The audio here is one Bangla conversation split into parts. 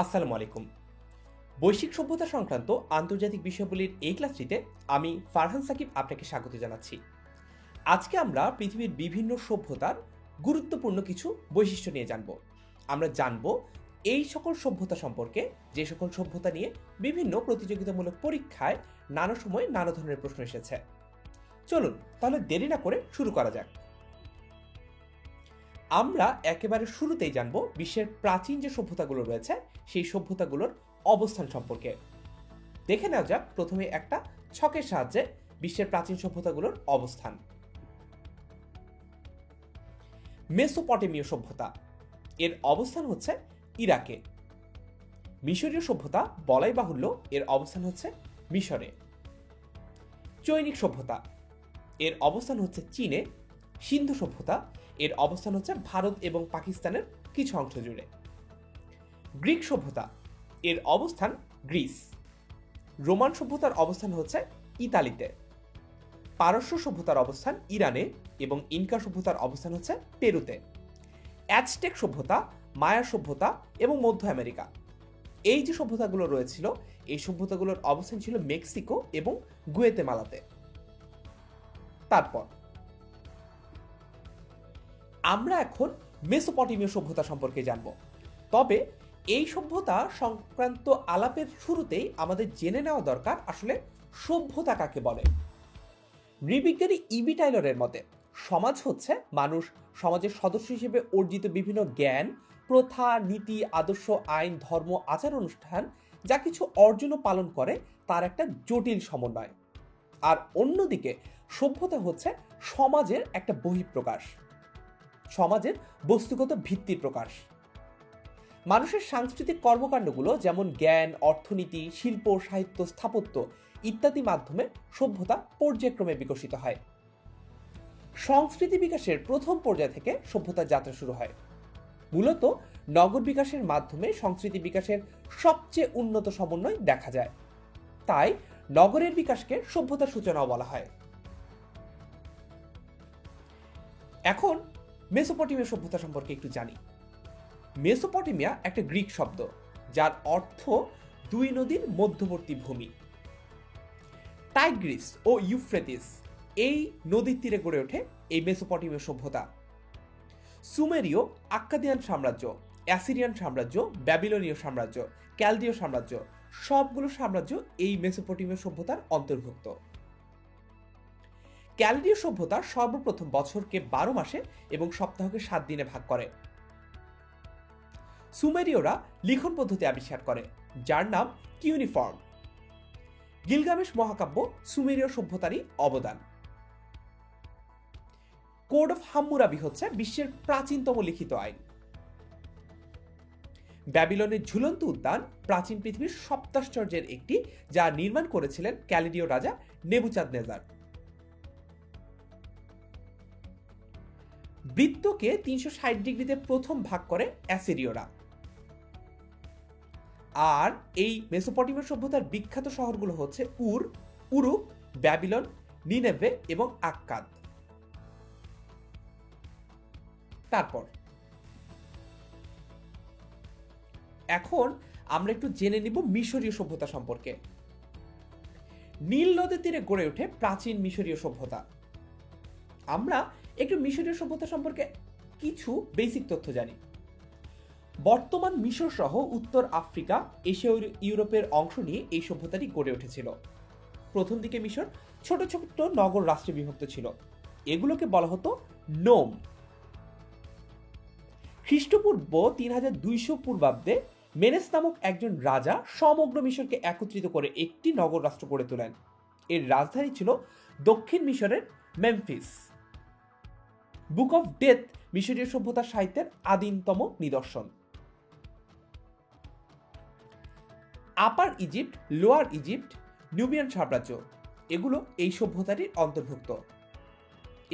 আসসালামু আলাইকুম। বৈশ্বিক সভ্যতা সংক্রান্ত আন্তর্জাতিক বিষয়াবলীর এই ক্লাসটিতে আমি ফারহান সাকিব আপনাকে স্বাগত জানাচ্ছি। আজকে আমরা পৃথিবীর বিভিন্ন সভ্যতার গুরুত্বপূর্ণ কিছু বৈশিষ্ট্য নিয়ে জানব। আমরা জানব এই সকল সভ্যতা সম্পর্কে, যে সকল সভ্যতা নিয়ে বিভিন্ন প্রতিযোগিতামূলক পরীক্ষায় নানা সময় নানা ধরনের প্রশ্ন এসেছে। চলুন তাহলে দেরি না করে শুরু করা যাক। আমরা একেবারে শুরুতেই জানব বিশ্বের প্রাচীন যে সভ্যতাগুলো রয়েছে সেই সভ্যতাগুলোর অবস্থান সম্পর্কে। দেখে নেওয়া যাক প্রথমে একটা ছকের সাহায্যে বিশ্বের প্রাচীন সভ্যতাগুলোর অবস্থান। মেসোপটেমীয় সভ্যতা, এর অবস্থান হচ্ছে ইরাকে। মিশরীয় সভ্যতা বলাই বাহুল্য, এর অবস্থান হচ্ছে মিশরে। চৈনিক সভ্যতা, এর অবস্থান হচ্ছে চীনে। সিন্ধু সভ্যতা, এর অবস্থান হচ্ছে ভারত এবং পাকিস্তানের কিছু অংশ জুড়ে। গ্রিক সভ্যতা, এর অবস্থান গ্রিস। রোমান সভ্যতার অবস্থান হচ্ছে ইতালিতে। পারস্য সভ্যতার অবস্থান ইরানে এবং ইনকা সভ্যতার অবস্থান হচ্ছে পেরুতে। অ্যাজটেক সভ্যতা, মায়া সভ্যতা এবং মধ্য আমেরিকা, এই যে সভ্যতাগুলো রয়েছিল এই সভ্যতাগুলোর অবস্থান ছিল মেক্সিকো এবং গুয়েতেমালাতে। তারপর আমরা এখন মেসোপটেমীয় সভ্যতা সম্পর্কে জানব। তবে এই সভ্যতা সংক্রান্ত আলাপের শুরুতেই আমাদের জেনে নেওয়া দরকার আসলে সভ্যতা কাকে বলে। নৃবিজ্ঞানী ইবি টাইলরের মতে সমাজ হচ্ছে মানুষ সমাজের সদস্য হিসেবে অর্জিত বিভিন্ন জ্ঞান, প্রথা, নীতি, আদর্শ, আইন, ধর্ম, আচার অনুষ্ঠান যা কিছু অর্জন ও পালন করে তার একটা জটিল সমন্বয়। আর অন্যদিকে সভ্যতা হচ্ছে সমাজের একটা বহিঃপ্রকাশ, সমাজের বস্তুগত ভিত্তির প্রকাশ। মানুষের সাংস্কৃতিক কর্মকাণ্ডগুলো যেমন জ্ঞান, অর্থনীতি, শিল্প, সাহিত্য, স্থাপত্য ইত্যাদি মাধ্যমে সভ্যতা পর্যায়ক্রমে বিকশিত হয়। সংস্কৃতি বিকাশের প্রথম পর্যায় থেকে সভ্যতার যাত্রা শুরু হয়। মূলত নগর বিকাশের মাধ্যমে সংস্কৃতি বিকাশের সবচেয়ে উন্নত সমন্বয় দেখা যায়। তাই নগরের বিকাশকে সভ্যতার সূচনাও বলা হয়। এখন মেসোপটেমীয় সভ্যতা সম্পর্কে একটু জানি। মেসোপটেমিয়া একটা গ্রিক শব্দ যার অর্থ দুই নদীর মধ্যবর্তী ভূমি। টাইগ্রিস ও ইউফ্রেটিস এই নদীর তীরে গড়ে ওঠে এই মেসোপটেমীয় সভ্যতা। সুমেরীয়, আক্কাদিয়ান সাম্রাজ্য, অ্যাসিরিয়ান সাম্রাজ্য, ব্যাবিলনীয় সাম্রাজ্য, ক্যালদীয় সাম্রাজ্য সবগুলো সাম্রাজ্য এই মেসোপটেমীয় সভ্যতার অন্তর্ভুক্ত। ক্যালদীয় সভ্যতা সর্বপ্রথম বছরকে 12 মাসে এবং সপ্তাহকে 7 দিনে ভাগ করে। সুমেরীয়রা লিখন পদ্ধতি আবিষ্কার করে যার নাম কিউনিফর্ম। গিলগামেশ মহাকাব্য সুমেরীয় সভ্যতারই অবদান। কোড অফ হাম্মুরাবি হচ্ছে বিশ্বের প্রাচীনতম লিখিত আইন। ব্যাবিলনের ঝুলন্ত উদ্যান প্রাচীন পৃথিবীর সপ্তাশ্চর্যের একটি, যা নির্মাণ করেছিলেন ক্যালিডীয় রাজা নেবুচাঁদনেজার। বৃত্তকে 360 ডিগ্রিতে প্রথম ভাগ করে অ্যাসিরীয়রা। আর এই মেসোপটেমীয় সভ্যতার বিখ্যাত শহরগুলো হচ্ছে উরুক, ব্যাবিলন, নিনেভে এবং আক্কাদ। তারপর এখন আমরা একটু জেনে নিব মিশরীয় সভ্যতা সম্পর্কে। নীল নদের তীরে গড়ে ওঠে প্রাচীন মিশরীয় সভ্যতা। আমরা একটু মিশরীয় সভ্যতা সম্পর্কে কিছু বেসিক তথ্য জানি। বর্তমান মিশর সহ উত্তর আফ্রিকা, এশিয়া, ইউরোপের অংশ নিয়ে এই সভ্যতাটি গড়ে উঠেছিল। প্রথম দিকে মিশর ছোট ছোট নগর রাষ্ট্রে বিভক্ত ছিল। এগুলোকে বলা হতো নোম। খ্রিস্টপূর্ব 3200 পূর্বাব্দে মেনেস নামক একজন রাজা সমগ্র মিশরকে একত্রিত করে একটি নগর রাষ্ট্র গড়ে তোলেন। এর রাজধানী ছিল দক্ষিণ মিশরের মেমফিস। বুক অফ ডেথ মিশরীয় সভ্যতার সাহিত্যের আদিমতম নিদর্শন। আপার ইজিপ্ট, লোয়ার ইজিপ্ট, নিউবিয়ান সাম্রাজ্য এগুলো এই সভ্যতারই অন্তর্ভুক্ত।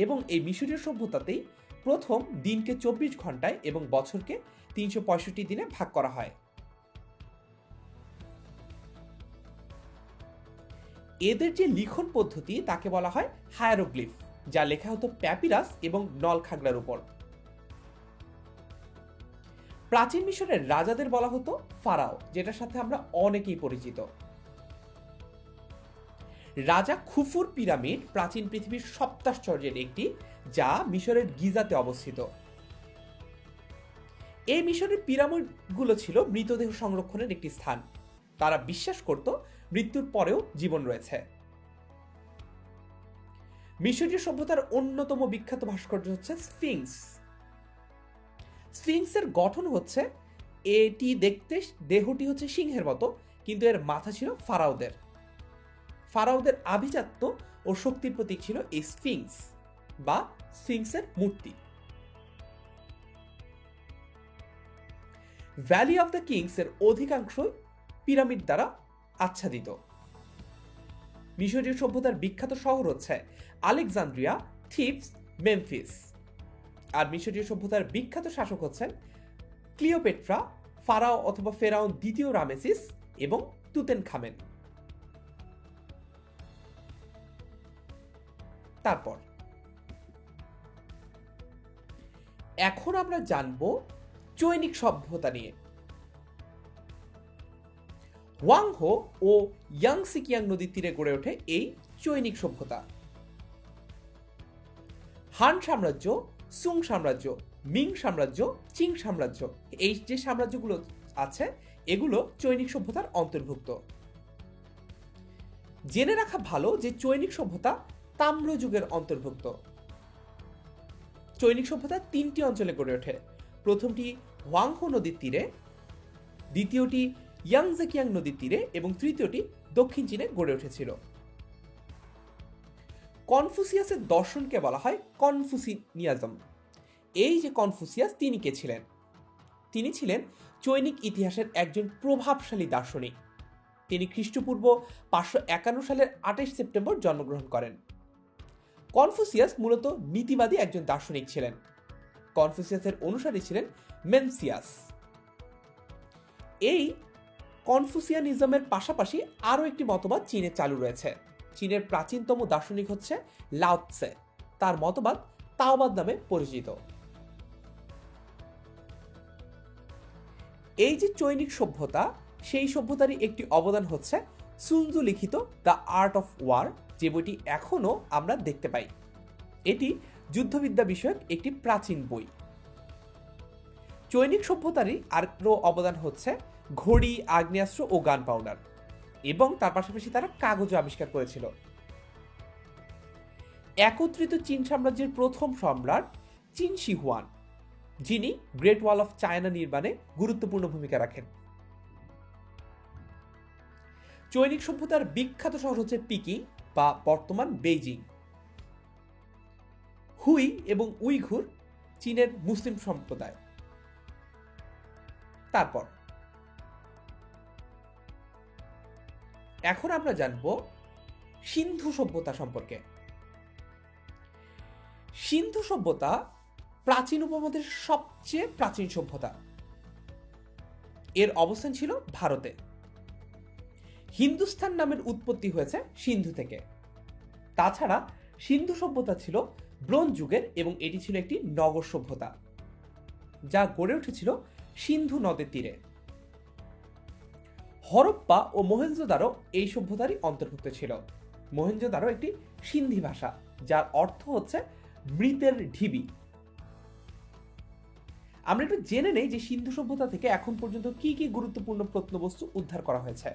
এবং এই মিশরীয় সভ্যতাতেই প্রথম দিনকে 24 ঘন্টায় এবং বছরকে 365 দিনে ভাগ করা হয়। এদের যে লিখন পদ্ধতি তাকে বলা হয় হায়ারোগ্লিফ, যা লেখা হতো প্যাপিরাস এবং নলখাগড়ার উপর। প্রাচীন মিশরের রাজাদের বলা হতো ফারাও, যেটার সাথে আমরা অনেকেই পরিচিত। রাজা খুফুর পিরামিড প্রাচীন পৃথিবীর সপ্তাশ্চর্যের একটি, যা মিশরের গিজাতে অবস্থিত। এই মিশরের পিরামিডগুলো ছিল মৃতদেহ সংরক্ষণের একটি স্থান। তারা বিশ্বাস করত মৃত্যুর পরেও জীবন রয়েছে। মিশরীয় সভ্যতার অন্যতম বিখ্যাত ভাস্কর্য হচ্ছে স্ফিংস। স্ফিংসের গঠন হচ্ছে, এটি দেখতে দেহটি হচ্ছে সিংহের মতো, কিন্তু এর মাথা ছিল ফারাওদের। ফারাওদের আভিজাত্য ও শক্তির প্রতীক ছিল এই স্ফিংস বা স্ফিংসের মূর্তি। ভ্যালি অফ দ্য কিংস এর অধিকাংশই পিরামিড দ্বারা আচ্ছাদিত। মিশরীয় সভ্যতার বিখ্যাত শহর হচ্ছে আলেকজান্দ্রিয়া, থিবস, মেমফিস। আর মিশরীয় সভ্যতার বিখ্যাত শাসক হচ্ছেন ক্লিওপেট্রা, ফারাও অথবা ফেরাউন দ্বিতীয় রামেসিস এবং তুতেনখামেন। তারপর এখন আমরা জানব চৈনিক সভ্যতা নিয়ে। ওয়াংহো ও ইয়াংসিকিয়াং নদীর তীরে গড়ে ওঠে এই চৈনিক সভ্যতা। হান সাম্রাজ্য, সুং সাম্রাজ্য, মিং সাম্রাজ্য, চিং সাম্রাজ্য, এই যে সাম্রাজ্যগুলো আছে এগুলো চৈনিক সভ্যতার অন্তর্ভুক্ত। জেনে রাখা ভালো যে চৈনিক সভ্যতা তাম্র যুগের অন্তর্ভুক্ত। চৈনিক সভ্যতা তিনটি অঞ্চলে গড়ে ওঠে। প্রথমটি হোয়াংহো নদীর তীরে, দ্বিতীয়টি ইয়াংজেকিয়াং নদীর তীরে এবং তৃতীয়টি দক্ষিণ চীনে গড়ে উঠেছিল। কনফুসিয়াসের দর্শনকে বলা হয় কনফুসিয়ানিজম। এই যে কনফুসিয়াস, তিনি কে ছিলেন? তিনি ছিলেন চৈনিক ইতিহাসের একজন প্রভাবশালী দার্শনিক। তিনি খ্রিস্টপূর্ব 551 সালের 28 সেপ্টেম্বর জন্মগ্রহণ করেন। কনফুসিয়াস মূলত নীতিবাদী একজন দার্শনিক ছিলেন। কনফুসিয়াসের অনুসারী ছিলেন মেনসিয়াস। এই কনফুসিয়ানিজমের পাশাপাশি আরও একটি মতবাদ চীনে চালু রয়েছে। চীনের প্রাচীনতম দার্শনিক হচ্ছে লাও ত্সে। তার মতবাদ তাওবাদ নামে পরিচিত। এই যে চৈনিক সভ্যতা, সেই সভ্যতারই একটি অবদান হচ্ছে সুনজু লিখিত দ্য আর্ট অফ ওয়ার, যে বইটি এখনও আমরা দেখতে পাই। এটি যুদ্ধবিদ্যা বিষয়ক একটি প্রাচীন বই। চৈনিক সভ্যতারই আরও অবদান হচ্ছে ঘড়ি, আগ্নেয়াস্ত্র ও গান পাউডার, এবং তার পাশাপাশি তারা কাগজও আবিষ্কার করেছিল। একত্রিত চীন সাম্রাজ্যের প্রথম সম্রাট চিন শি হুয়ান, যিনি গ্রেট ওয়াল অফ চায়না নির্মাণে গুরুত্বপূর্ণ ভূমিকা রাখেন। চৈনিক সভ্যতার বিখ্যাত শহর হচ্ছে পিকিং বা বর্তমান বেইজিং। হুই এবং উইঘুর চীনের মুসলিম সম্প্রদায়। তারপর এখন আমরা জানব সিন্ধু সভ্যতা সম্পর্কে। সিন্ধু সভ্যতা প্রাচীন উপমহাদেশের সবচেয়ে প্রাচীন সভ্যতা। এর অবস্থান ছিল ভারতে। হিন্দুস্তান নামের উৎপত্তি হয়েছে সিন্ধু থেকে। তাছাড়া সিন্ধু সভ্যতা ছিল ব্রোঞ্জ যুগের এবং এটি ছিল একটি নগর সভ্যতা, যা গড়ে উঠেছিল সিন্ধু নদের তীরে। হরপ্পা ও মহেঞ্জোদারো এই সভ্যতারই অন্তর্ভুক্ত ছিল। মহেঞ্জোদারো একটি সিন্ধি ভাষা, যার অর্থ হচ্ছে মৃতের ঢিবি। আমরা একটু জেনে নেই যে সিন্ধু সভ্যতা থেকে এখন পর্যন্ত কি কি গুরুত্বপূর্ণ প্রত্নবস্তু উদ্ধার করা হয়েছে।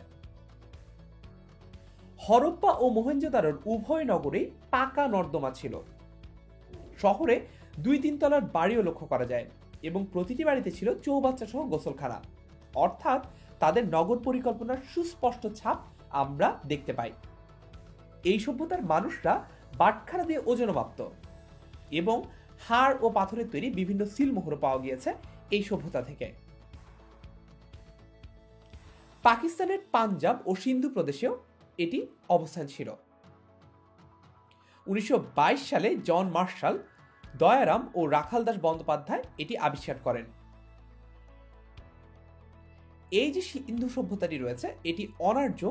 হরপ্পা ও মহেঞ্জোদারোর উভয় নগরেই পাকা নর্দমা ছিল। শহরে 2-3 তলার বাড়িও লক্ষ্য করা যায় এবং প্রতিটি বাড়িতে ছিল চৌবাচ্চা সহ গোসলখানা। অর্থাৎ তাদের নগর পরিকল্পনার সুস্পষ্ট ছাপ আমরা দেখতে পাই। এই সভ্যতার মানুষরা বাটখারা দিয়ে ওজন মাপত এবং হাড় ও পাথরের তৈরি বিভিন্ন সিলমোহর পাওয়া গিয়েছে এই সভ্যতা থেকে। পাকিস্তানের পাঞ্জাব ও সিন্ধু প্রদেশেও এটি অবস্থান ছিল। 1922 সালে জন মার্শাল, দয়ারাম ও রাখাল দাস বন্দ্যোপাধ্যায় এটি আবিষ্কার করেন। এই যে সিন্ধু সভ্যতাটি রয়েছে, এটি অনার্য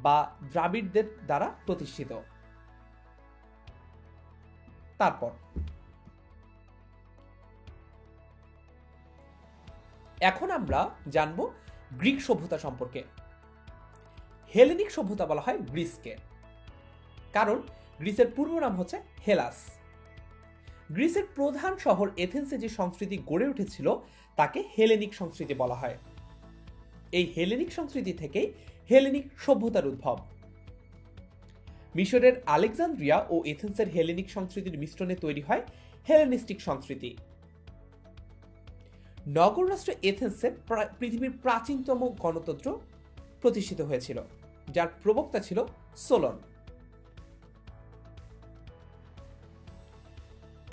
বা দ্রাবিড়দের দ্বারা প্রতিষ্ঠিত। তারপর এখন আমরা জানব গ্রিক সভ্যতা সম্পর্কে। হেলেনিক সভ্যতা বলা হয় গ্রিসকে, কারণ গ্রিসের পূর্ব নাম হচ্ছে হেলাস। গ্রিসের প্রধান শহর এথেন্সে যে সংস্কৃতি গড়ে উঠেছিল তাকে হেলেনিক সংস্কৃতি বলা হয়। এই হেলেনিক সংস্কৃতি থেকেই হেলেনিক সভ্যতার উদ্ভব। মিশরের আলেকজান্দ্রিয়া ও এথেন্সের হেলেনিক সংস্কৃতির মিশ্রণে তৈরি হয় হেলেনিস্টিক সংস্কৃতি। নগর রাষ্ট্র এথেন্সে পৃথিবীর প্রাচীনতম গণতন্ত্র প্রতিষ্ঠিত হয়েছিল, যার প্রবক্তা ছিল সোলন।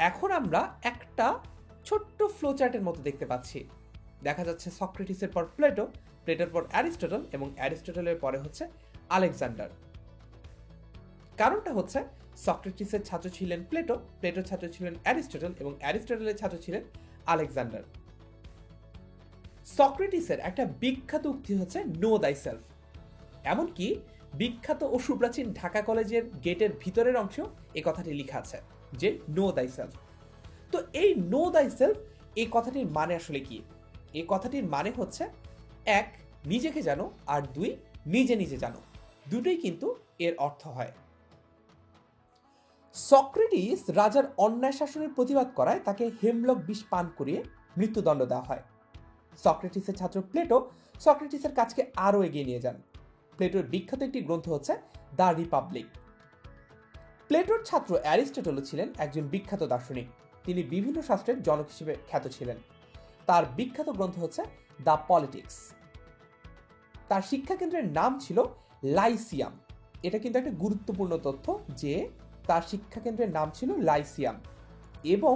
এখন আমরা একটা ছোট্ট ফ্লোচার্টের মতো দেখতে পাচ্ছি। দেখা যাচ্ছে সক্রেটিসের পর প্লেটো, প্লেটোর পর অ্যারিস্টটল এবং অ্যারিস্টটলের পরে হচ্ছে আলেকজান্ডার। কারণটা হচ্ছে সক্রেটিসের ছাত্র ছিলেন প্লেটো, প্লেটোর ছাত্র ছিলেন অ্যারিস্টটল এবং অ্যারিস্টটলের ছাত্র ছিলেন আলেকজান্ডার। সক্রেটিসের একটা বিখ্যাত উক্তি হচ্ছে নো দাই সেলফ। এমনকি বিখ্যাত ও সুপ্রাচীন ঢাকা কলেজের গেটের ভিতরের অংশ এই কথাটি লেখা আছে যে নো দাই সেলফ। তো এই নো দাই সেলফ এই কথাটির মানে আসলে কি? এই কথাটির মানে হচ্ছে এক, নিজেকে জানো, আর দুই, নিজে নিজে জানো। দুটোই কিন্তু এর অর্থ হয়। সক্রেটিস রাজার অন্যায় শাসনের প্রতিবাদ করায় তাকে হেমলক বিষ পান করিয়ে মৃত্যুদণ্ড দেওয়া হয়। সক্রেটিসের ছাত্র প্লেটো সক্রেটিসের কাজকে আরও এগিয়ে নিয়ে যান। প্লেটোর বিখ্যাত একটি গ্রন্থ হচ্ছে দ্য রিপাবলিক। প্লেটোর ছাত্র অ্যারিস্টটলও ছিলেন একজন বিখ্যাত দার্শনিক। তিনি বিভিন্ন শাস্ত্রের জনক হিসেবে খ্যাত ছিলেন। তার বিখ্যাত গ্রন্থ হচ্ছে দ্য পলিটিক্স। তার শিক্ষাকেন্দ্রের নাম ছিল লাইসিয়াম। এটা কিন্তু একটা গুরুত্বপূর্ণ তথ্য যে তার শিক্ষাকেন্দ্রের নাম ছিল লাইসিয়াম, এবং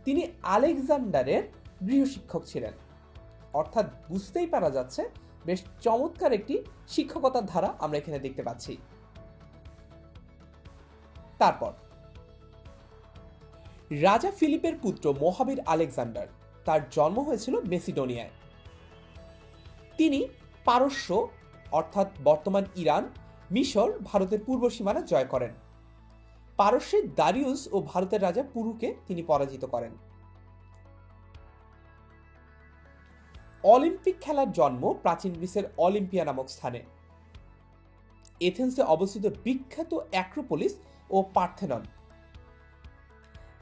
তিনি আলেকজান্ডারের গৃহশিক্ষক ছিলেন। অর্থাৎ বুঝতেই পারা যাচ্ছে বেশ চমৎকার একটি শিক্ষকতার ধারা আমরা এখানে দেখতে পাচ্ছি। তারপর রাজা ফিলিপের পুত্র মহাবীর আলেকজান্ডার, তার জন্ম হয়েছিল মেসিডোনিয়ায়। তিনি পারস্য অর্থাৎ বর্তমান ইরান, মিশর, ভারতের পূর্ব সীমানা জয় করেন। পারস্যের দারিউস ও ভারতের রাজা পুরুকে তিনি পরাজিত করেন। অলিম্পিক খেলার জন্ম প্রাচীন গ্রিসের অলিম্পিয়া নামক স্থানে। এথেন্সে অবস্থিত বিখ্যাত অ্যাক্রোপোলিস ও পার্থেনন।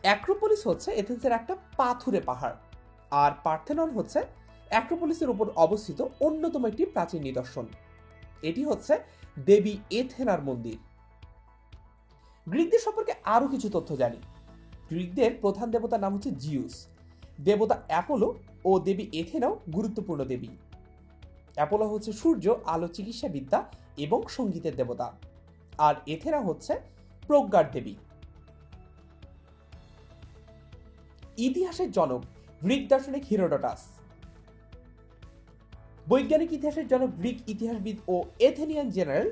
অ্যাক্রোপোলিস হচ্ছে এথেন্সের একটা পাথুরে পাহাড়, আর পার্থেনন হচ্ছে অ্যাক্রোপোলিসের উপর অবস্থিত অন্যতম একটি প্রাচীন নিদর্শন। এটি হচ্ছে দেবী এথেনার মন্দির। গ্রিকদের সম্পর্কে আরো কিছু তথ্য জানি। গ্রিকদের প্রধান দেবতার নাম হচ্ছে জিউস। দেবতা অ্যাপোলো ও দেবী এথেনাও গুরুত্বপূর্ণ দেবী। অ্যাপোলো হচ্ছে সূর্য, আলো, চিকিৎসা বিদ্যা এবং সঙ্গীতের দেবতা, আর এথেনা হচ্ছে প্রজ্ঞার দেবী। ইতিহাসের জনক গ্রিক দার্শনিক হিরোডোটাস। বৈজ্ঞানিক ইতিহাসের জনক গ্রিক ইতিহাসবিদ ও এথেনিয়ান জেনারেল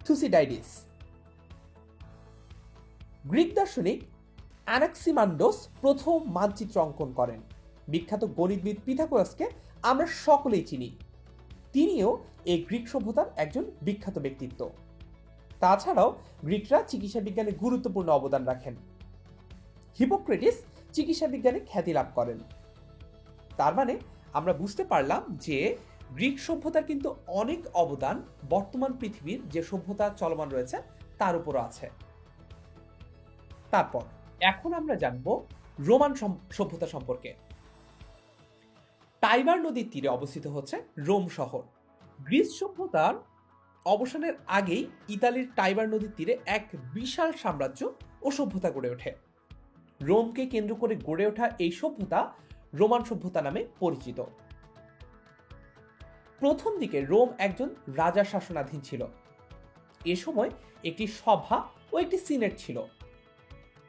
থুসিডাইডিস। গ্রিক দার্শনিক অ্যানাক্সিমান্ডোস প্রথম মানচিত্র অঙ্কন করেন। বিখ্যাত গণিতবিদ পিথাগোরাসকে আমরা সকলেই চিনি। তিনিও এই গ্রিক সভ্যতার একজন বিখ্যাত ব্যক্তিত্ব। তাছাড়াও গ্রিকরা চিকিৎসা বিজ্ঞানে গুরুত্বপূর্ণ অবদান রাখেন। হিপোক্রেটিস চিকিৎসা বিজ্ঞানে খ্যাতি লাভ করেন। তার মানে আমরা বুঝতে পারলাম যে গ্রিক সভ্যতার কিন্তু অনেক অবদান বর্তমান পৃথিবীর যে সভ্যতা চলমান রয়েছে তার উপরও আছে। তারপর এখন আমরা জানব রোমান সভ্যতা সম্পর্কে। টাইবার নদীর তীরে অবস্থিত হচ্ছে রোম শহর। গ্রিস সভ্যতার অবসানের আগেই ইতালির টাইবার নদীর তীরে এক বিশাল সাম্রাজ্য ও সভ্যতা গড়ে ওঠে। রোমকে কেন্দ্র করে গড়ে ওঠা এই সভ্যতা রোমান সভ্যতা নামে পরিচিত। প্রথম দিকে রোম একজন রাজার শাসনাধীন ছিল। এ সময় একটি সভা ও একটি সিনেট ছিল।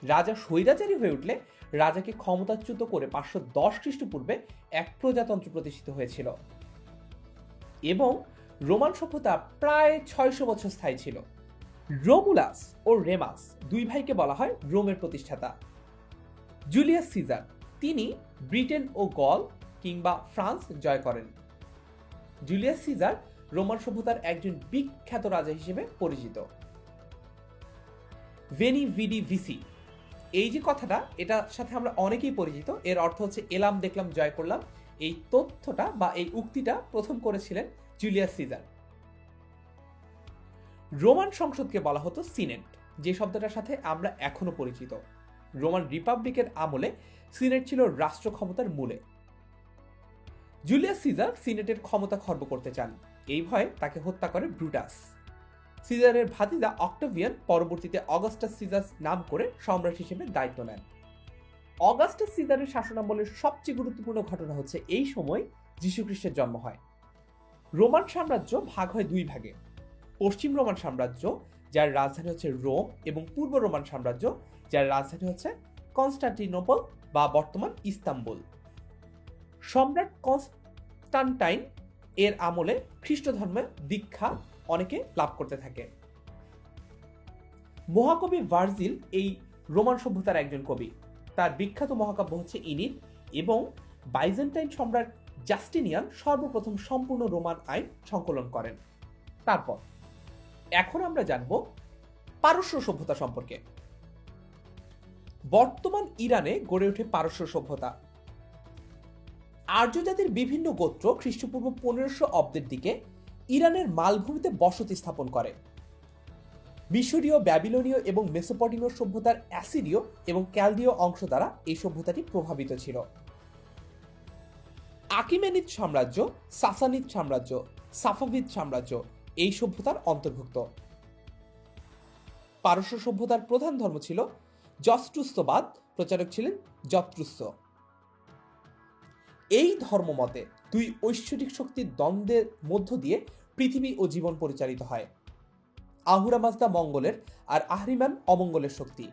রাজা স্বৈরাচারী হয়ে উঠলে রাজাকে ক্ষমতাচ্যুত করে 510 খ্রিস্টপূর্বে এক প্রজাতন্ত্র প্রতিষ্ঠিত হয়েছিল, এবং রোমান সভ্যতা প্রায় 600 বছর স্থায়ী ছিল। রোমুলাস ও রেমাস দুই ভাইকে বলা হয় রোমের প্রতিষ্ঠাতা। জুলিয়াস সিজার, তিনি ব্রিটেন ও গল কিংবা ফ্রান্স জয় করেন। জুলিয়াস সিজার রোমান সভ্যতার একজন বিখ্যাত রাজা হিসেবে পরিচিত। ভেনি ভিডি ভিসি, এই যে কথাটা, এটার সাথে আমরা অনেকেই পরিচিত। এর অর্থ হচ্ছে এলাম, দেখলাম, জয় করলাম। এই তথ্যটা বা এই উক্তিটা প্রথম করেছিলেন জুলিয়াস সিজার। রোমান সংসদকে বলা হতো সিনেট, যে শব্দটার সাথে আমরা এখনো পরিচিত। রোমান রিপাবলিকের আমলে সিনেট ছিল রাষ্ট্র ক্ষমতার মূলে। জুলিয়াস সিজার সিনেটের ক্ষমতা খর্ব করতে চান, এই ভয়ে তাকে হত্যা করে ব্রুটাস। সিজারের ভাতিজা অক্টাভিয়ান পরবর্তীতে অগাস্টাস সিজার নাম করে সম্রাট হিসেবে দায়িত্ব নেন। অগাস্টাস সিজারের শাসনামলের সবচেয়ে গুরুত্বপূর্ণ ঘটনা হচ্ছে এই সময় যীশুখ্রিস্টের জন্ম হয়। রোমান সাম্রাজ্য ভাগ হয় দুই ভাগে, পশ্চিম রোমান সাম্রাজ্য যার রাজধানী হচ্ছে রোম এবং পূর্ব রোমান সাম্রাজ্য যার রাজধানী হচ্ছে কনস্টান্টিনোপল বা বর্তমান ইস্তাম্বুল। সম্রাট কনস্টান্টাইন এর আমলে খ্রিস্ট ধর্মে দীক্ষা অনেকে লাভ করতে থাকে। মহাকবি ভার্জিল এই রোমান সভ্যতার একজন কবি। তার বিখ্যাত মহাকাব্য হচ্ছে ইনিড এবং বাইজেন্টাইন সম্রাট জাস্টিনিয়ান সর্বপ্রথম সম্পূর্ণ রোমান আইন সংকলন করেন। তারপর এখন আমরা জানব পারস্য সভ্যতা সম্পর্কে। বর্তমান ইরানে গড়ে ওঠে পারস্য সভ্যতা। আর্য জাতির বিভিন্ন গোত্র খ্রিস্টপূর্ব 1500 অব্দের দিকে ইরানের মালভূমিতে বসতি স্থাপন করে। মিশরীয়, ব্যাবিলনীয় এবং মেসোপটেমীয় সভ্যতার অ্যাসিরীয় এবং ক্যালদীয় অংশ দ্বারা এই সভ্যতাটি প্রভাবিত ছিল। আকিমেনিদ সাম্রাজ্য, সাসানিদ সাম্রাজ্য, সাফাভিদ সাম্রাজ্য এই সভ্যতার অন্তর্ভুক্ত। পারস্য সভ্যতার প্রধান ধর্ম ছিল জরথুস্ত্রবাদ, প্রচারক ছিলেন জরথুস্ত্র। এই ধর্মমতে দুই ঐশ্বরিক শক্তির দ্বন্দ্বের মধ্য দিয়ে পৃথিবী ও জীবন পরিচালিত হয়। আহুরা মাজদা মঙ্গলের আর আহরিমান অমঙ্গলের শক্তি।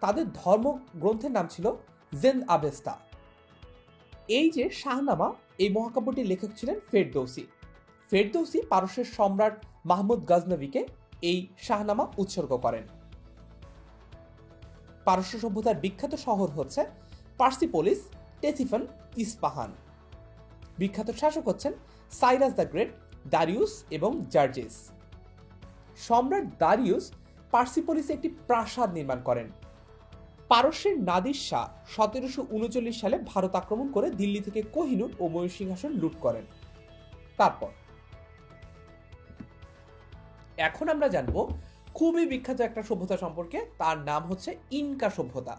তাদের ধর্মগ্রন্থের নাম ছিল জেন আবেস্তা। এই যে শাহনামা, এই মহাকাব্যটির লেখক ছিলেন ফেরদৌসি। ফেরদৌসি পারস্যের সম্রাট মাহমুদ গজনভিকে এই শাহনামা উৎসর্গ করেন। পারস্য সভ্যতার বিখ্যাত শহর হচ্ছে পার্সিপোলিস, টেসিফন, ইস্পাহান। বিখ্যাত শাসক হচ্ছেন সাইরাস দ্য গ্রেট, দারিউস এবং জার্জিস। সম্রাট দারিউস পার্সিপোলিসে একটি প্রাসাদ নির্মাণ করেন। পারস্যের নাদির শাহ 1739 সালে ভারত আক্রমণ করে দিল্লি থেকে কোহিনূর ও ময়ূর সিংহাসন লুট করেন। তারপর এখন আমরা জানব খুবই বিখ্যাত একটা সভ্যতা সম্পর্কে, তার নাম হচ্ছে ইনকা সভ্যতা।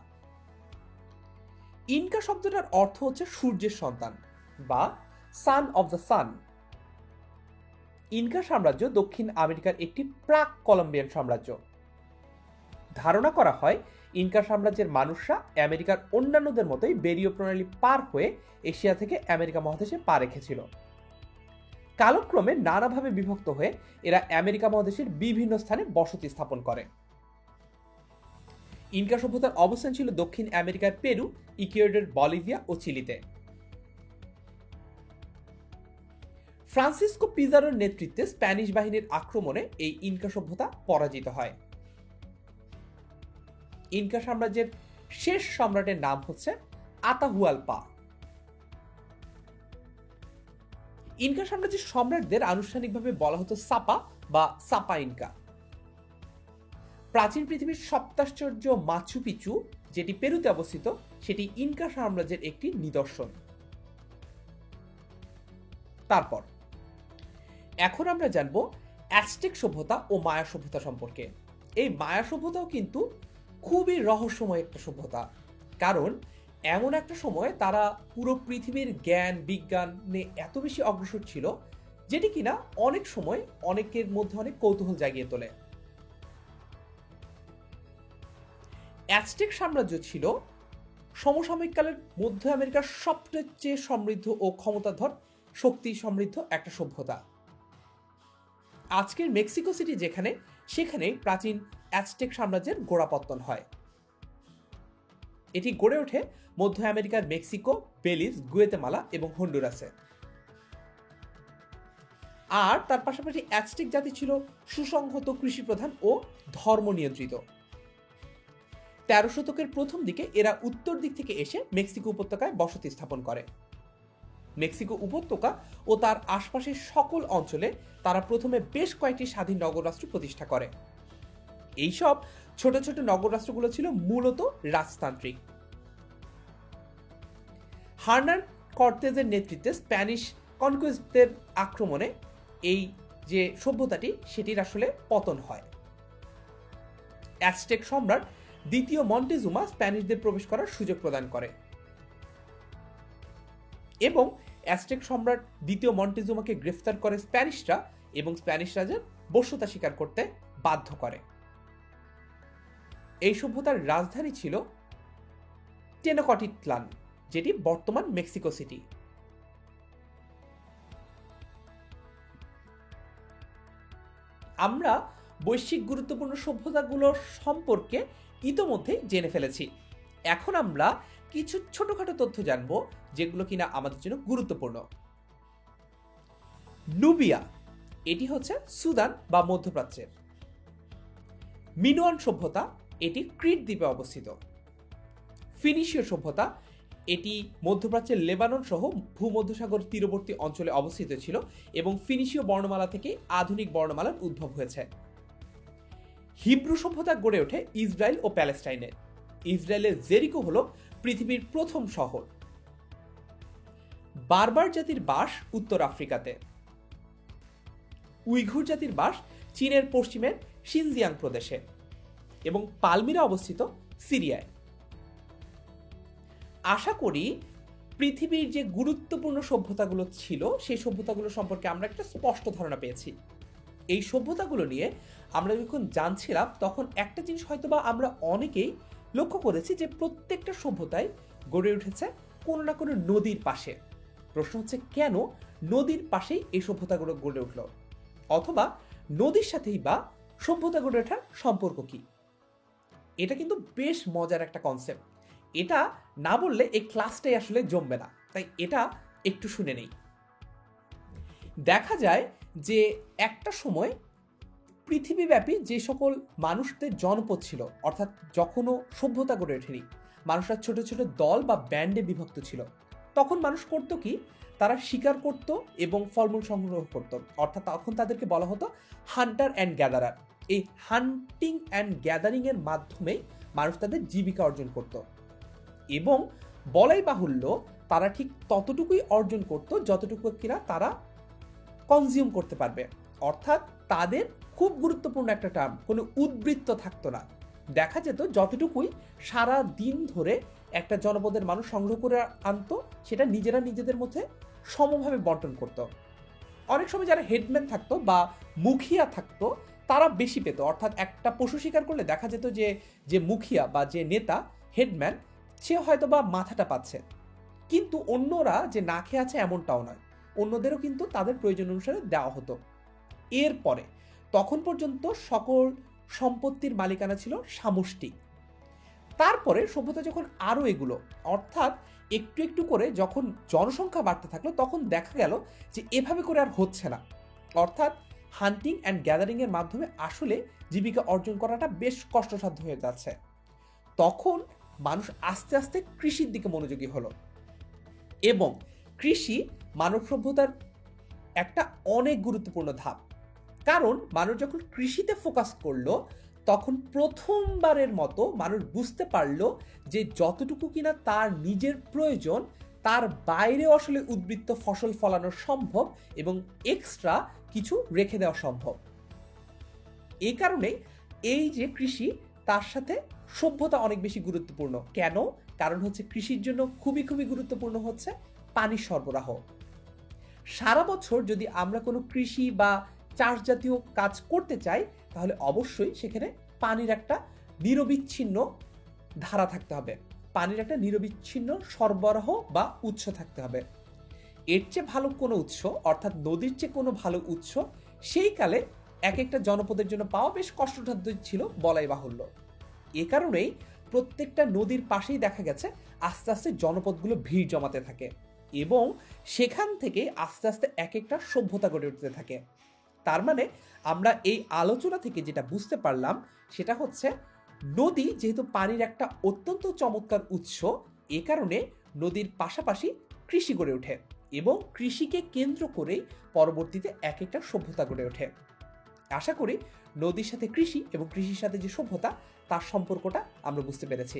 ইনকা শব্দটার অর্থ হচ্ছে সূর্যের সন্তান বা son of the sun. Inca সাম্রাজ্য দক্ষিণ আমেরিকার একটি প্রাক কলম্বিয়ান সাম্রাজ্য। ধারণা করা হয় ইনকা সাম্রাজ্যের মানুষরা আমেরিকার অন্যান্যদের মতোই বেরীয় প্রণালী পার হয়ে এশিয়া থেকে আমেরিকা মহাদেশে পা রেখেছিল। কালক্রমে নানাভাবে বিভক্ত হয়ে এরা আমেরিকা মহাদেশের বিভিন্ন স্থানে বসতি স্থাপন করে। ইনকা সভ্যতার অবস্থান ছিল দক্ষিণ আমেরিকার পেরু, ইকুয়েডর, বলিভিয়া ও চিলিতে। ফ্রান্সিসকো পিজারোর নেতৃত্বে স্প্যানিশ বাহিনীর আক্রমণে এই ইনকা সভ্যতা পরাজিত হয়। ইনকা সাম্রাজ্যের শেষ সম্রাটের নাম হচ্ছে আতাহুয়ালপা। ইনকা সাম্রাজ্যের সম্রাটদের আনুষ্ঠানিকভাবে বলা হতো সাপা বা সাপা ইনকা। প্রাচীন পৃথিবীর সপ্তাশ্চর্য মাচু পিচু, যেটি পেরুতে অবস্থিত, সেটি ইনকা সাম্রাজ্যের একটি নিদর্শন। তারপর এখন আমরা জানব অ্যাজটেক সভ্যতা ও মায়া সভ্যতা সম্পর্কে। এই মায়া সভ্যতাও কিন্তু খুবই রহস্যময় একটা সভ্যতা, কারণ এমন একটা সময় তারা পুরো পৃথিবীর জ্ঞান বিজ্ঞানে এত বেশি অগ্রসর ছিল, যেটি কিনা অনেক সময় অনেকের মধ্যে অনেক কৌতূহল জাগিয়ে তোলে। অ্যাজটেক সাম্রাজ্য ছিল সমসাময়িককালের মধ্য আমেরিকার সবচেয়ে সমৃদ্ধ ও ক্ষমতাধর শক্তি সমৃদ্ধ একটা সভ্যতা। আজকের মেক্সিকো সিটি যেখানে, সেখানে প্রাচীন অ্যাজটেক সাম্রাজ্যের গোড়াপত্তন হয়। এটি গড়ে ওঠে মধ্য আমেরিকার মেক্সিকো, বেলিজ, গুয়েতেমালা এবং হন্ডুরাসে। আর তার পাশাপাশি অ্যাজটেক জাতি ছিল সুসংহত, কৃষি প্রধান ও ধর্ম নিয়ন্ত্রিত। 13 শতকের প্রথম দিকে এরা উত্তর দিক থেকে এসে মেক্সিকো উপত্যকায় বসতি স্থাপন করে। মেক্সিকো উপত্যকা ও তার আশপাশের সকল অঞ্চলে তারা প্রথমে বেশ কয়েকটি স্বাধীন নগররাষ্ট্র প্রতিষ্ঠা করে। এইসব ছোট ছোট নগররাষ্ট্রগুলো ছিল মূলত রাজতান্ত্রিক। হার্নান কর্তেজের নেতৃত্বে স্প্যানিশ কনকুইস্টদের আক্রমণে এই যে সভ্যতাটি সেটির আসলে পতন হয়। অ্যাজটেক সম্রাট দ্বিতীয় মন্টেজুমা স্প্যানিশদের প্রবেশ করার সুযোগ প্রদান করে এবং অ্যাজটেক সম্রাট দ্বিতীয় মন্টেজুমাকে গ্রেফতার করে স্প্যানিশরা এবং স্প্যানিশ রাজার বশ্যতা স্বীকার করতে বাধ্য করে। এই সভ্যতার রাজধানী ছিল টেনোকটিটলান, যেটি বর্তমান মেক্সিকো সিটি। আমরা বৈশ্বিক গুরুত্বপূর্ণ সভ্যতাগুলো সম্পর্কে ইতোমধ্যে জেনে ফেলেছি। এখন আমরা কিছু ছোটখাটো তথ্য জানবো যেগুলো কিনা আমাদের জন্য গুরুত্বপূর্ণ। নুবিয়া, এটি হচ্ছে সুদান বা মধ্যপ্রাচ্যের। মিনোয়ান সভ্যতা, এটি ক্রিট দ্বীপে অবস্থিত। ফিনিশীয় সভ্যতা, এটি মধ্যপ্রাচ্যের লেবানন সহ ভূমধ্যসাগর তীরবর্তী অঞ্চলে অবস্থিত ছিল এবং ফিনিশীয় বর্ণমালা থেকে আধুনিক বর্ণমালার উদ্ভব হয়েছে। হিব্রু সভ্যতা গড়ে ওঠে ইসরায়েল ও প্যালেস্টাইনে। ইসরায়েলের জেরিকো হল পৃথিবীর প্রথম শহর। বারবার জাতির বাস উত্তর আফ্রিকাতে। উইঘুর জাতির বাস চীনের পশ্চিমের শিনজিয়াং প্রদেশে এবং পালমিরা অবস্থিত সিরিয়ায়। আশা করি পৃথিবীর যে গুরুত্বপূর্ণ সভ্যতাগুলো ছিল সেই সভ্যতাগুলো সম্পর্কে আমরা একটা স্পষ্ট ধারণা পেয়েছি। এই সভ্যতাগুলো নিয়ে আমরা যখন জানছিলাম তখন একটা জিনিস হয়তোবা আমরা অনেকেই লক্ষ্য করেছি যে প্রত্যেকটা সভ্যতায় গড়ে উঠেছে কোনো না কোনো নদীর পাশে। প্রশ্ন হচ্ছে কেন নদীর পাশেই এই সভ্যতাগুলো গড়ে উঠল, অথবা নদীর সাথেই বা সভ্যতা গড়ে ওঠার সম্পর্ক কি? এটা কিন্তু বেশ মজার একটা কনসেপ্ট। এটা না বললে এই ক্লাসটাই আসলে জমবে না, তাই এটা একটু শুনে নেই। দেখা যায় যে একটা সময় পৃথিবীব্যাপী যে সকল মানুষদের জনপদ ছিল, অর্থাৎ যখনও সভ্যতা গড়ে ওঠেনি, মানুষরা ছোট ছোট দল বা ব্যান্ডে বিভক্ত ছিল, তখন মানুষ করতো কি, তারা শিকার করত এবং ফলমূল সংগ্রহ করত, অর্থাৎ তখন তাদেরকে বলা হতো হান্টার অ্যান্ড গ্যাদারার। এই হান্টিং অ্যান্ড গ্যাদারিং এর মাধ্যমে মানুষ তাদের জীবিকা অর্জন করত এবং বলাই বাহুল্য তারা ঠিক ততটুকুই অর্জন করত যতটুকু কিনা তারা কনজিউম করতে পারবে। অর্থাৎ তাদের খুব গুরুত্বপূর্ণ একটা টার্ম, কোনো উদ্বৃত্ত থাকতো না। দেখা যেত যতটুকুই সারা দিন ধরে একটা জনপদের মানুষ সংগ্রহ করে আনতো সেটা নিজেরা নিজেদের মধ্যে সমভাবে বন্টন করত। অনেক সময় যারা হেডম্যান থাকতো বা মুখিয়া থাকতো তারা বেশি পেত, অর্থাৎ একটা পশু শিকার করলে দেখা যেত যে যে মুখিয়া বা যে নেতা হেডম্যান সে হয়তো বা মাথাটা পাচ্ছে, কিন্তু অন্যরা যে না খেয়ে আছে এমনটাও নয়, অন্যদেরও কিন্তু তাদের প্রয়োজন অনুসারে দেওয়া হতো। এরপরে তখন পর্যন্ত সকল সম্পত্তির মালিকানা ছিল সামষ্টিক। তারপরে সভ্যতা যখন আরও এগুলো, অর্থাৎ একটু একটু করে যখন জনসংখ্যা বাড়তে থাকলো তখন দেখা গেল যে এভাবে করে আর হচ্ছে না, অর্থাৎ হান্টিং অ্যান্ড গ্যাদারিং এর মাধ্যমে আসলে জীবিকা অর্জন করাটা বেশ কষ্টসাধ্য হয়ে যাচ্ছে। তখন মানুষ আস্তে আস্তে কৃষির দিকে মনোযোগী হলো এবং কৃষি মানব সভ্যতার একটা অনেক গুরুত্বপূর্ণ ধাপ। কারণ মানুষ যখন কৃষিতে ফোকাস করলো তখন প্রথমবারের মতো মানুষ বুঝতে পারলো যে যতটুকু কিনা তার নিজের প্রয়োজন তার বাইরে আসলে উদ্বৃত্ত ফসল ফলানো সম্ভব এবং এক্সট্রা কিছু রেখে দেওয়া সম্ভব। এই কারণে এই যে কৃষি তার সাথে সভ্যতা অনেক বেশি গুরুত্বপূর্ণ। কেন? কারণ হচ্ছে কৃষির জন্য খুবই খুবই গুরুত্বপূর্ণ হচ্ছে পানির সরবরাহ। সারা বছর যদি আমরা কোনো কৃষি বা চাষ জাতীয় কাজ করতে চাই তাহলে অবশ্যই সেখানে পানির একটা নিরবিচ্ছিন্ন ধারা থাকতে হবে, পানির একটা নিরবিচ্ছিন্ন সরবরাহ বা উৎস থাকতে হবে। এর চেয়ে ভালো কোনো উৎস, অর্থাৎ নদীর চেয়ে কোনো ভালো উৎস সেই কালে এক একটা জনপদের জন্য পাওয়া বেশ কষ্টসাধ্য ছিল বলাই বাহুল্য। এ কারণেই প্রত্যেকটা নদীর পাশেই দেখা গেছে আস্তে আস্তে জনপদগুলো ভিড় জমাতে থাকে এবং সেখান থেকে আস্তে আস্তে এক একটা সভ্যতা গড়ে উঠতে থাকে। তার মানে আমরা এই আলোচনা থেকে যেটা বুঝতে পারলাম সেটা হচ্ছে নদী যেহেতু পানির একটা অত্যন্ত চমৎকার উৎস, এ কারণে নদীর পাশাপাশি কৃষি গড়ে ওঠে এবং কৃষিকে কেন্দ্র করেই পরবর্তীতে এক একটা সভ্যতা গড়ে ওঠে। আশা করি নদীর সাথে কৃষি এবং কৃষির সাথে যে সভ্যতা তার সম্পর্কটা আমরা বুঝতে পেরেছি।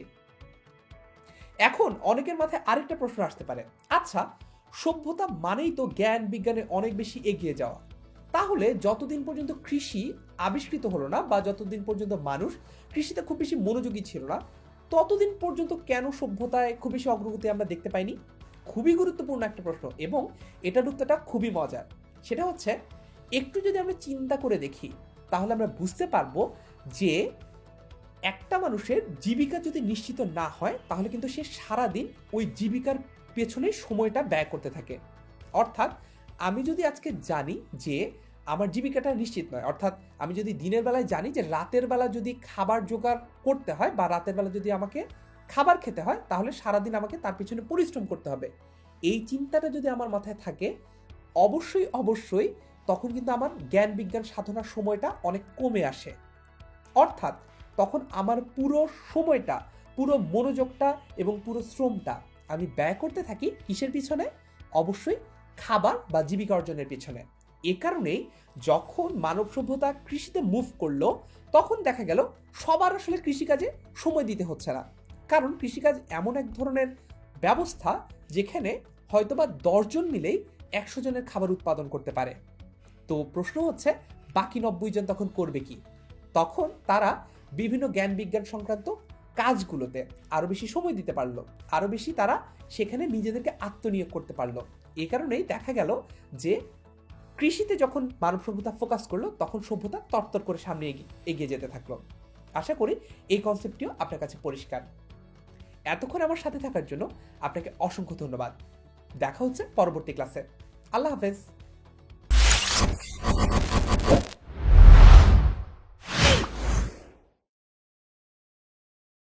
এখন অনেকের মাথায় আরেকটা প্রশ্ন আসতে পারে, আচ্ছা সভ্যতা মানেই তো জ্ঞান বিজ্ঞানে অনেক বেশি এগিয়ে যাওয়া, তাহলে যতদিন পর্যন্ত কৃষি আবিষ্কৃত হলো না বা যতদিন পর্যন্ত মানুষ কৃষিতে খুব বেশি মনোযোগী ছিল না, ততদিন পর্যন্ত কেন সভ্যতায় খুব বেশি অগ্রগতি আমরা দেখতে পাইনি? খুবই গুরুত্বপূর্ণ একটা প্রশ্ন এবং এটার উত্তরটা খুবই মজার। সেটা হচ্ছে, একটু যদি আমরা চিন্তা করে দেখি তাহলে আমরা বুঝতে পারবো যে একটা মানুষের জীবিকা যদি নিশ্চিত না হয় তাহলে কিন্তু সে সারাদিন ওই জীবিকার পেছনে সময়টা ব্যয় করতে থাকে। অর্থাৎ আমি যদি আজকে জানি যে আমার জীবিকাটা নিশ্চিত নয়, অর্থাৎ আমি যদি দিনের বেলায় জানি যে রাতের বেলা যদি খাবার জোগাড় করতে হয় বা রাতের বেলা যদি আমাকে খাবার খেতে হয় তাহলে সারাদিন আমাকে তার পিছনে পরিশ্রম করতে হবে, এই চিন্তাটা যদি আমার মাথায় থাকে, অবশ্যই অবশ্যই তখন কিন্তু আমার জ্ঞান বিজ্ঞান সাধনার সময়টা অনেক কমে আসে। অর্থাৎ তখন আমার পুরো সময়টা, পুরো মনোযোগটা এবং পুরো শ্রমটা আমি ব্যয় করতে থাকি কিসের পিছনে? অবশ্যই খাবার বা জীবিকা অর্জনের পিছনে। এ কারণেই যখন মানব সভ্যতা কৃষিতে মুভ করলো তখন দেখা গেল সবার আসলে কৃষিকাজে সময় দিতে হচ্ছে না, কারণ কৃষিকাজ এমন এক ধরনের ব্যবস্থা যেখানে হয়তোবা 10 জন মিলেই 100 জনের খাবার উৎপাদন করতে পারে। তো প্রশ্ন হচ্ছে, বাকি 90 জন তখন করবে কি? তখন তারা বিভিন্ন জ্ঞান বিজ্ঞান সংক্রান্ত কাজগুলোতে আরো বেশি সময় দিতে পারলো, আরো বেশি তারা সেখানে নিজেদেরকে আত্মনিয়োগ করতে পারলো। এই কারণেই দেখা গেল যে কৃষিতে যখন মানব সভ্যতা ফোকাস করলো তখন সভ্যতা তরতর করে সামনে এগিয়ে যেতে থাকলো। আশা করি এই কনসেপ্টটিও আপনার কাছে পরিষ্কার। এতক্ষণ আমার সাথে থাকার জন্য আপনাকে অসংখ্য ধন্যবাদ। দেখা হচ্ছে পরবর্তী ক্লাসে। আল্লাহ হাফেজ।